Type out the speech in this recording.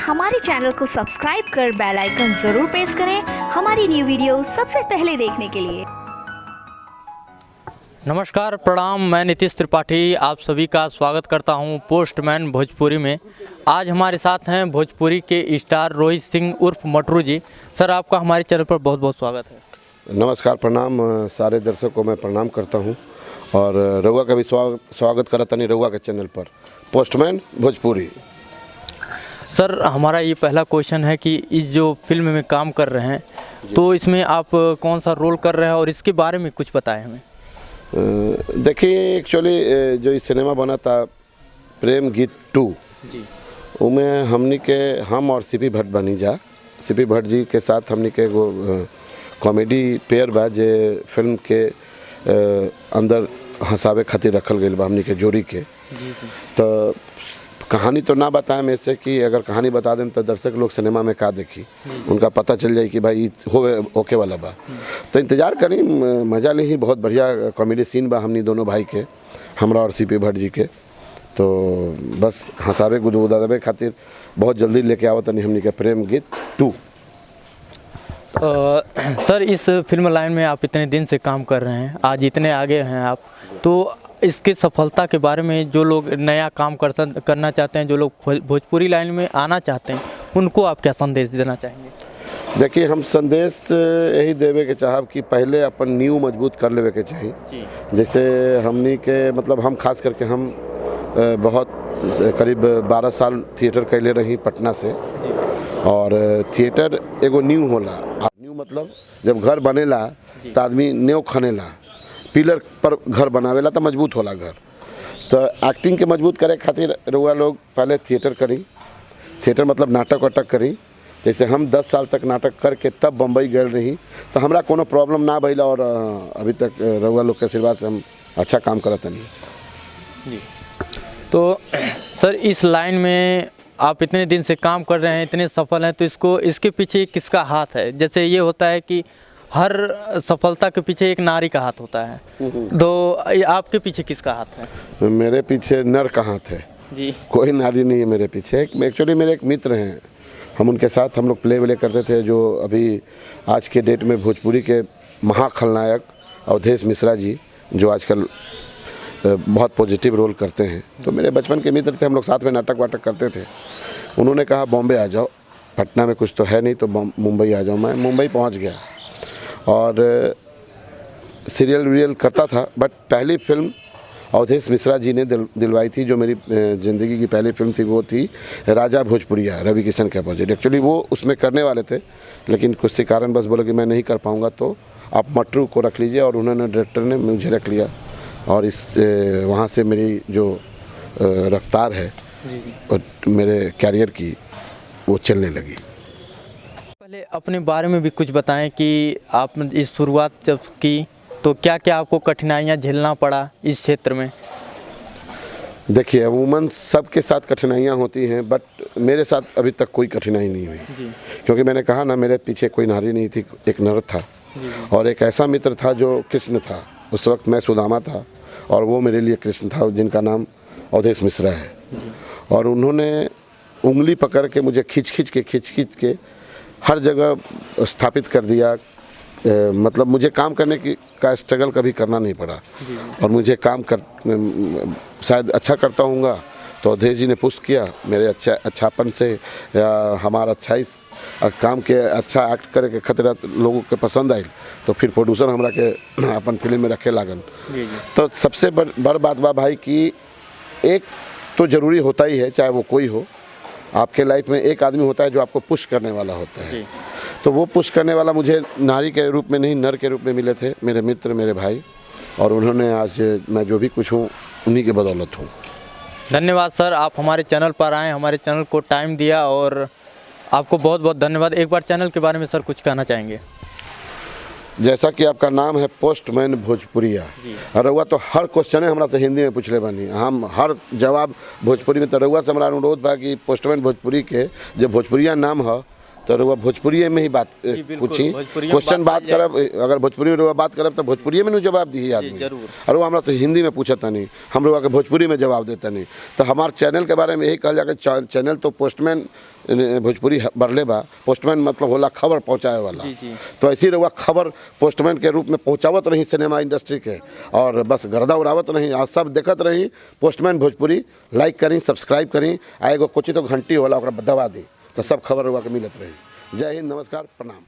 हमारे चैनल को सब्सक्राइब कर बेल आइकन जरूर प्रेस करें हमारी न्यू वीडियो सबसे पहले देखने के लिए। नमस्कार, प्रणाम। मैं नीतीश त्रिपाठी आप सभी का स्वागत करता हूं पोस्टमैन भोजपुरी में। आज हमारे साथ हैं भोजपुरी के स्टार रोहित सिंह उर्फ मटरू जी। सर, आपका हमारे चैनल पर बहुत बहुत स्वागत है। नमस्कार, प्रणाम। सारे दर्शकों को मैं प्रणाम करता हूं और रउआ का भी स्वागत करता नहीं रउआ के चैनल पर पोस्टमैन भोजपुरी। सर, हमारा ये पहला क्वेश्चन है कि इस जो फिल्म में काम कर रहे हैं तो इसमें आप कौन सा रोल कर रहे हैं और इसके बारे में कुछ बताएं हमें। देखिए, एक्चुअली जो इस सिनेमा बना था प्रेम गीत 2 जी, उसमें हमनी के हम और सीपी भट्ट बनी जा सीपी भट्ट जी के साथ हमनी के एगो कॉमेडी पेयर बा जे फिल्म के अंदर हंसावे खातिर रखल गई बा हमनी के जोड़ी के। तो कहानी तो ना बताएं में से कि अगर कहानी बता दें तो दर्शक लोग सिनेमा में का देखी, उनका पता चल जाए कि भाई होके वाला बा। तो इंतज़ार करी, मज़ा ली ही। बहुत बढ़िया कॉमेडी सीन बा हमनी दोनों भाई के, हमरा और सीपी भट्ट जी के। तो बस हंसावे गुदगुदावे खातिर बहुत जल्दी लेके आवत नहीं हमनी के प्रेम गीत 2। सर, इस फिल्म लाइन में आप इतने दिन से काम कर रहे हैं, आज इतने आगे हैं आप, तो इसके सफलता के बारे में जो लोग नया काम करना चाहते हैं, जो लोग भोजपुरी लाइन में आना चाहते हैं, उनको आप क्या संदेश देना चाहेंगे? देखिए, हम संदेश यही देवे के चाहब कि पहले अपन नींव मजबूत कर लेवे के चाहिए। जैसे हमनी के मतलब हम खास करके हम बहुत करीब 12 साल थिएटर कैले रही पटना से। और थिएटर एगो नींव होला। नींव मतलब जब घर बनेला तो आदमी नींव खनेला, पिलर पर घर बनावेला तो मजबूत होला घर। तो एक्टिंग के मजबूत करे खातिर रउआ लोग पहले थिएटर करी। थिएटर मतलब नाटक वाटक करी। जैसे हम 10 साल तक नाटक करके तब बम्बई गए रही, तो हमरा कोनो प्रॉब्लम ना भइला और अभी तक रउआ लोग के आशीर्वाद से हम अच्छा काम करत नहीं जी। तो सर, इस लाइन में आप इतने दिन से काम कर रहे हैं, इतने सफल हैं, तो इसके पीछे किसका हाथ है? जैसे ये होता है कि हर सफलता के पीछे एक नारी का हाथ होता है, तो आपके पीछे किसका हाथ है? मेरे पीछे नर का हाथ है जी। कोई नारी नहीं है मेरे पीछे। एक्चुअली मेरे एक मित्र हैं, हम उनके साथ हम लोग प्ले करते थे, जो अभी आज के डेट में भोजपुरी के महाखलनायक अवधेश मिश्रा जी, जो आजकल बहुत पॉजिटिव रोल करते हैं। तो मेरे बचपन के मित्र थे, हम लोग साथ में नाटक वाटक करते थे। उन्होंने कहा बॉम्बे आ जाओ, पटना में कुछ तो है नहीं तो मुंबई आ जाओ। मैं मुंबई पहुंच गया और सीरियल वीरियल करता था। बट पहली फिल्म अवधेश मिश्रा जी ने दिलवाई थी, जो मेरी ज़िंदगी की पहली फिल्म थी, वो थी राजा भोजपुरिया, रवि किशन के अपोजिट। एक्चुअली वो उसमें करने वाले थे, लेकिन कुछ से कारण बस बोले कि मैं नहीं कर पाऊँगा, तो आप मटरू को रख लीजिए। और उन्होंने डायरेक्टर ने मुझे रख लिया और इस वहाँ से मेरी जो रफ्तार है और मेरे कैरियर की वो चलने लगी। पहले अपने बारे में भी कुछ बताएं कि आप इस शुरुआत जब की तो क्या क्या आपको कठिनाइयाँ झेलना पड़ा इस क्षेत्र में? देखिए, अमूमन सबके साथ कठिनाइयाँ होती हैं, बट मेरे साथ अभी तक कोई कठिनाई नहीं हुई जी। क्योंकि मैंने कहा ना, मेरे पीछे कोई नारी नहीं थी, एक नर था जी। और एक ऐसा मित्र था जो कृष्ण था। उस वक्त मैं सुदामा था और वो मेरे लिए कृष्ण था, जिनका नाम अवधेश मिश्रा है जी। और उन्होंने उंगली पकड़ के मुझे खींच खींच के हर जगह स्थापित कर दिया। मतलब मुझे काम करने का स्ट्रगल कभी करना नहीं पड़ा जी। और मुझे काम शायद अच्छा करता हूँगा तो अवधेश जी ने पुश किया मेरे अच्छापन से, या हमारा अच्छाई काम के अच्छा एक्ट करे के खतरा लोगों के पसंद आई, तो फिर प्रोड्यूसर हमरा के अपन फिल्म में रखे लागन जी। तो सबसे बड़ बात बा भाई कि एक तो ज़रूरी होता ही है, चाहे वो कोई हो। आपके लाइफ में एक आदमी होता है जो आपको पुश करने वाला होता है जी। तो वो पुश करने वाला मुझे नारी के रूप में नहीं, नर के रूप में मिले थे, मेरे मित्र, मेरे भाई। और उन्होंने आज मैं जो भी कुछ हूँ उन्हीं के बदौलत हूँ। धन्यवाद सर, आप हमारे चैनल पर आए, हमारे चैनल को टाइम दिया, और आपको बहुत बहुत धन्यवाद। एक बार चैनल के बारे में सर कुछ कहना चाहेंगे? जैसा कि आपका नाम है पोस्टमैन भोजपुरिया, और रउआ तो हर क्वेश्चन हमरा से हिंदी में पूछले बानी, हम हर जवाब भोजपुरी में। तो रउआ से हमारा अनुरोध बा कि पोस्टमैन भोजपुरी के जब भोजपुरिया नाम है तो रुआ भोजपुरी में ही बात बिल्कुल, पूछी, भोजपुरी में क्वेश्चन बात करब, अगर भोजपुरी में रुआ बात करब तो भोजपुरी में जवाब दी आदमी। जरूर। और वो हमरा से हिंदी में पूछता नहीं, हम रुआ के भोजपुरी में जवाब देता नहीं। तो हमारे चैनल के बारे में यही कहल जाए, चैनल तो पोस्टमैन भोजपुरी बढ़ले बा, पोस्टमैन मतलब होला खबर पहुँचाए वाला। तो ऐसी रुआ खबर पोस्टमैन के रूप में पहुँचावत रही सिनेमा इंडस्ट्री के, और बस गर्दा उड़ावत रही, और सब देखत रही पोस्टमैन भोजपुरी। लाइक करी, सब्सक्राइब करी, आ एगो कुछ तो घंटी होला ओकरा दबा दी, तो सब खबर रुआ के मिलत रही। जय हिंद, नमस्कार, प्रणाम।